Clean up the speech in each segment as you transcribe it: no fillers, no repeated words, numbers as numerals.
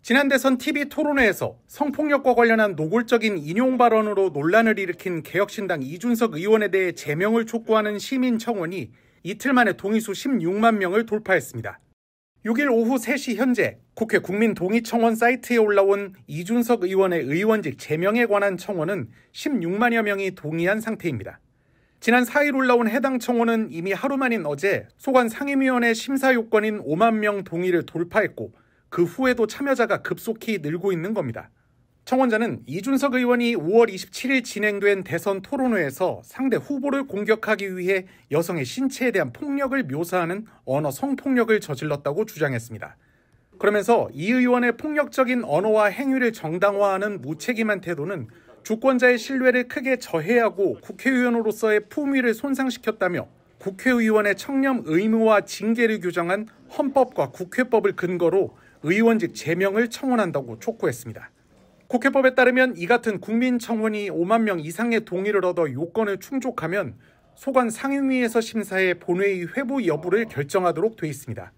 지난 대선 TV 토론회에서 성폭력과 관련한 노골적인 인용 발언으로 논란을 일으킨 개혁신당 이준석 의원에 대해 제명을 촉구하는 시민 청원이 이틀 만에 동의수 16만 명을 돌파했습니다. 6일 오후 3시 현재 국회 국민동의청원 사이트에 올라온 이준석 의원의 의원직 제명에 관한 청원은 16만여 명이 동의한 상태입니다. 지난 4일 올라온 해당 청원은 이미 하루 만인 어제 소관 상임위원회 심사 요건인 5만 명 동의를 돌파했고 그 후에도 참여자가 급속히 늘고 있는 겁니다. 청원자는 이준석 의원이 5월 27일 진행된 대선 토론회에서 상대 후보를 공격하기 위해 여성의 신체에 대한 폭력을 묘사하는 언어 성폭력을 저질렀다고 주장했습니다. 그러면서 이 의원의 폭력적인 언어와 행위를 정당화하는 무책임한 태도는 주권자의 신뢰를 크게 저해하고 국회의원으로서의 품위를 손상시켰다며 국회의원의 청렴 의무와 징계를 규정한 헌법과 국회법을 근거로 의원직 제명을 청원한다고 촉구했습니다. 국회법에 따르면 이 같은 국민청원이 5만 명 이상의 동의를 얻어 요건을 충족하면 소관 상임위에서 심사해 본회의 회부 여부를 결정하도록 돼 있습니다.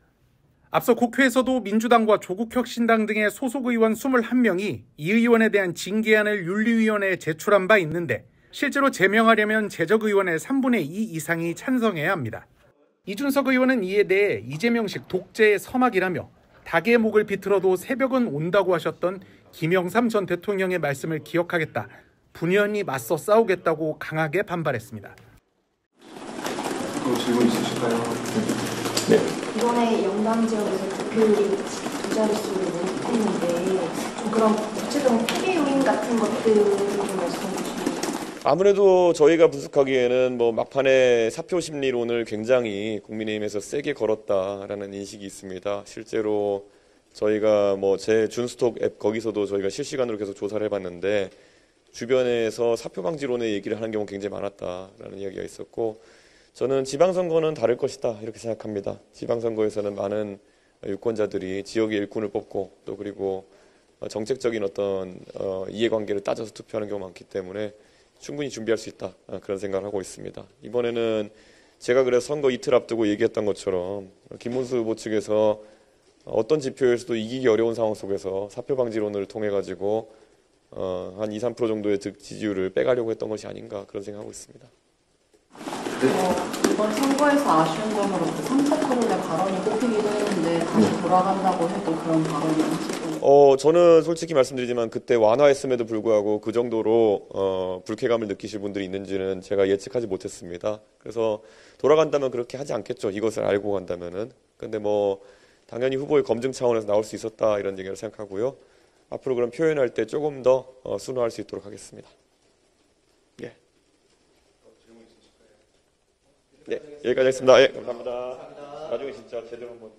앞서 국회에서도 민주당과 조국혁신당 등의 소속 의원 21명이 이 의원에 대한 징계안을 윤리위원회에 제출한 바 있는데 실제로 제명하려면 재적 의원의 3분의 2 이상이 찬성해야 합니다. 이준석 의원은 이에 대해 이재명식 독재의 서막이라며 닭의 목을 비틀어도 새벽은 온다고 하셨던 김영삼 전 대통령의 말씀을 기억하겠다, 분연히 맞서 싸우겠다고 강하게 반발했습니다. 또 질문 있으실까요? 네. 이번에 영남 지역에서 득표율이 두 자릿수를 했는데 좀 그런 구체적인 피해 요인 같은 것들 좀 말씀해 주시면. 아무래도 저희가 분석하기에는 막판에 사표 심리론을 굉장히 국민의힘에서 세게 걸었다라는 인식이 있습니다. 실제로 저희가 제 준스톡 앱 거기서도 저희가 실시간으로 계속 조사를 해봤는데 주변에서 사표 방지론의 얘기를 하는 경우가 굉장히 많았다라는 이야기가 있었고, 저는 지방선거는 다를 것이다 이렇게 생각합니다. 지방선거에서는 많은 유권자들이 지역의 일꾼을 뽑고 또 그리고 정책적인 어떤 이해관계를 따져서 투표하는 경우가 많기 때문에 충분히 준비할 수 있다 그런 생각을 하고 있습니다. 이번에는 제가 그래서 선거 이틀 앞두고 얘기했던 것처럼 김문수 후보 측에서 어떤 지표에서도 이기기 어려운 상황 속에서 사표 방지론을 통해 가지고 한 2, 3% 정도의 지지율을 빼가려고 했던 것이 아닌가 그런 생각하고 있습니다. 이번 선거에서 아쉬운 점으로 3차 토론의 발언이 꼽히기도 했는데 다시 돌아간다고 해도 그런 발언이 하시고. 저는 솔직히 말씀드리지만 그때 완화했음에도 불구하고 그 정도로 불쾌감을 느끼실 분들이 있는지는 제가 예측하지 못했습니다. 그래서 돌아간다면 그렇게 하지 않겠죠. 이것을 알고 간다면은. 근데 당연히 후보의 검증 차원에서 나올 수 있었다 이런 얘기를 생각하고요. 앞으로 그런 표현할 때 조금 더 순화할 수 있도록 하겠습니다. 예. 네, 여기까지 하겠습니다. 예, 감사합니다. 나중에 진짜 제대로 한번.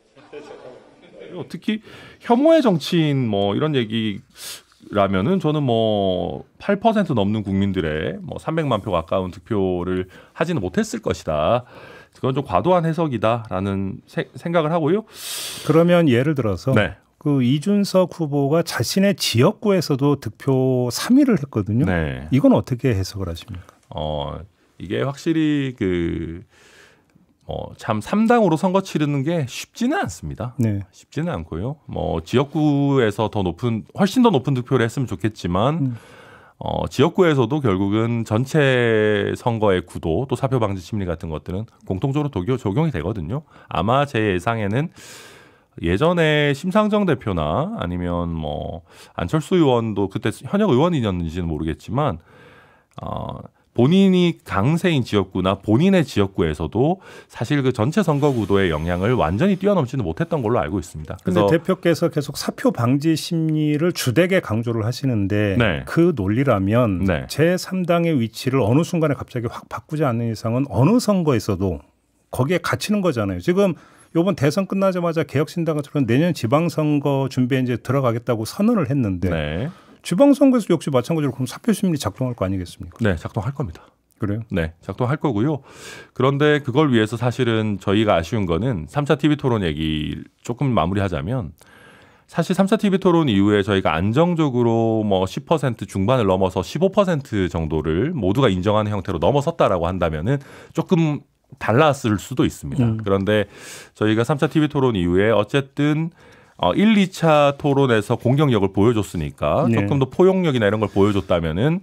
특히 혐오의 정치인 이런 얘기라면은 저는 8% 넘는 국민들의 300만 표 가까운 득표를 하지는 못했을 것이다. 그건 좀 과도한 해석이다라는 생각을 하고요. 그러면 예를 들어서 네. 그 이준석 후보가 자신의 지역구에서도 득표 3위를 했거든요. 네. 이건 어떻게 해석을 하십니까? 이게 확실히 참 3당으로 선거 치르는 게 쉽지는 않습니다. 네. 쉽지는 않고요. 지역구에서 훨씬 더 높은 득표를 했으면 좋겠지만 지역구에서도 결국은 전체 선거의 구도 또 사표 방지 심리 같은 것들은 공통적으로 적용이 되거든요. 아마 제 예상에는 예전에 심상정 대표나 아니면 안철수 의원도 그때 현역 의원이었는지는 모르겠지만 본인이 강세인 지역구나 본인의 지역구에서도 사실 그 전체 선거 구도의 영향을 완전히 뛰어넘지는 못했던 걸로 알고 있습니다. 그런데 대표께서 계속 사표 방지 심리를 주되게 강조를 하시는데 네. 그 논리라면 네. 제3당의 위치를 어느 순간에 갑자기 확 바꾸지 않는 이상은 어느 선거에서도 거기에 갇히는 거잖아요. 지금 이번 대선 끝나자마자 개혁신당처럼 내년 지방선거 준비에 이제 들어가겠다고 선언을 했는데 네. 지방선거에서 역시 마찬가지로 그럼 사표 심리 작동할 거 아니겠습니까? 네, 작동할 겁니다. 그래요? 네, 작동할 거고요. 그런데 그걸 위해서 사실은 저희가 아쉬운 거는 3차 TV 토론 얘기 조금 마무리하자면 사실 3차 TV 토론 이후에 저희가 안정적으로 10% 중반을 넘어서 15% 정도를 모두가 인정하는 형태로 넘어섰다라고 한다면은 조금 달랐을 수도 있습니다. 그런데 저희가 3차 TV 토론 이후에 어쨌든 1, 2차 토론에서 공격력을 보여줬으니까 네. 조금 더 포용력이나 이런 걸 보여줬다면은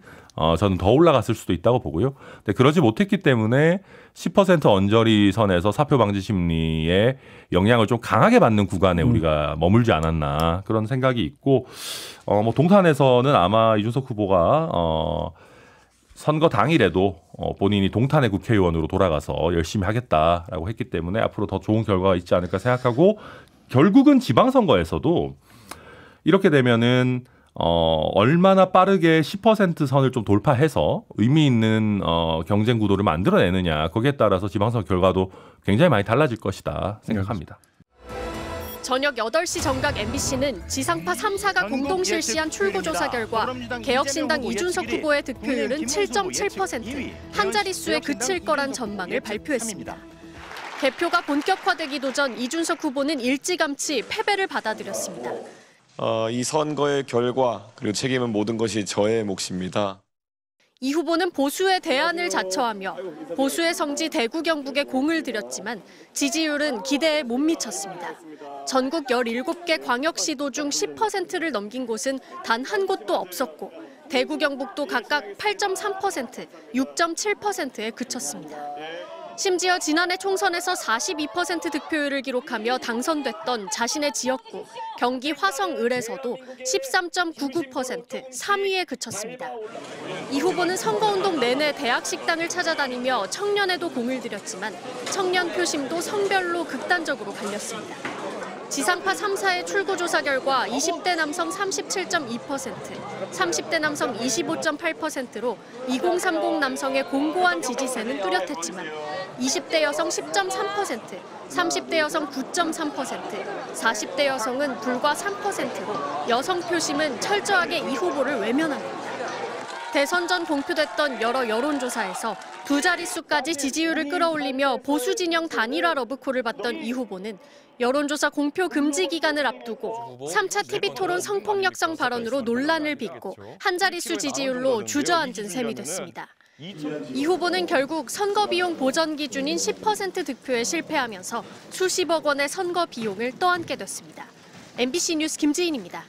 저는 더 올라갔을 수도 있다고 보고요. 근데 그러지 못했기 때문에 10% 언저리 선에서 사표 방지 심리에 영향을 좀 강하게 받는 구간에 우리가 머물지 않았나 그런 생각이 있고 뭐 동탄에서는 아마 이준석 후보가 선거 당일에도 본인이 동탄의 국회의원으로 돌아가서 열심히 하겠다라고 했기 때문에 앞으로 더 좋은 결과가 있지 않을까 생각하고 결국은 지방선거에서도 이렇게 되면은 얼마나 빠르게 10% 선을 좀 돌파해서 의미 있는 경쟁 구도를 만들어내느냐 거기에 따라서 지방선거 결과도 굉장히 많이 달라질 것이다 생각합니다. 저녁 8시 정각 MBC는 지상파 3사가 공동 실시한 출구조사 결과 개혁신당 이준석 후보의 득표율은 7.7%, 한 자릿수에 그칠 거란 전망을 발표했습니다. 개표가 본격화되기도 전 이준석 후보는 일찌감치 패배를 받아들였습니다. 이 선거의 결과 그리고 책임은 모든 것이 저의 몫입니다. 이 후보는 보수의 대안을 자처하며 보수의 성지 대구 경북에 공을 들였지만 지지율은 기대에 못 미쳤습니다. 전국 17개 광역시도 중 10%를 넘긴 곳은 단 한 곳도 없었고 대구 경북도 각각 8.3%, 6.7%에 그쳤습니다. 심지어 지난해 총선에서 42% 득표율을 기록하며 당선됐던 자신의 지역구 경기 화성을에서도 13.99%, 3위에 그쳤습니다. 이 후보는 선거운동 내내 대학 식당을 찾아다니며 청년에도 공을 들였지만 청년 표심도 성별로 극단적으로 갈렸습니다. 지상파 3사의 출구조사 결과 20대 남성 37.2%, 30대 남성 25.8%로 2030 남성의 공고한 지지세는 뚜렷했지만 20대 여성 10.3%, 30대 여성 9.3%, 40대 여성은 불과 3%로 여성 표심은 철저하게 이 후보를 외면합니다. 대선 전 공표됐던 여러 여론조사에서 두 자릿수까지 지지율을 끌어올리며 보수 진영 단일화 러브콜을 받던 이 후보는 여론조사 공표 금지 기간을 앞두고 3차 TV토론 성폭력성 발언으로 논란을 빚고 한 자릿수 지지율로 주저앉은 셈이 됐습니다. 이 후보는 결국 선거 비용 보전 기준인 10% 득표에 실패하면서 수십억 원의 선거 비용을 떠안게 됐습니다. MBC 뉴스 김지인입니다.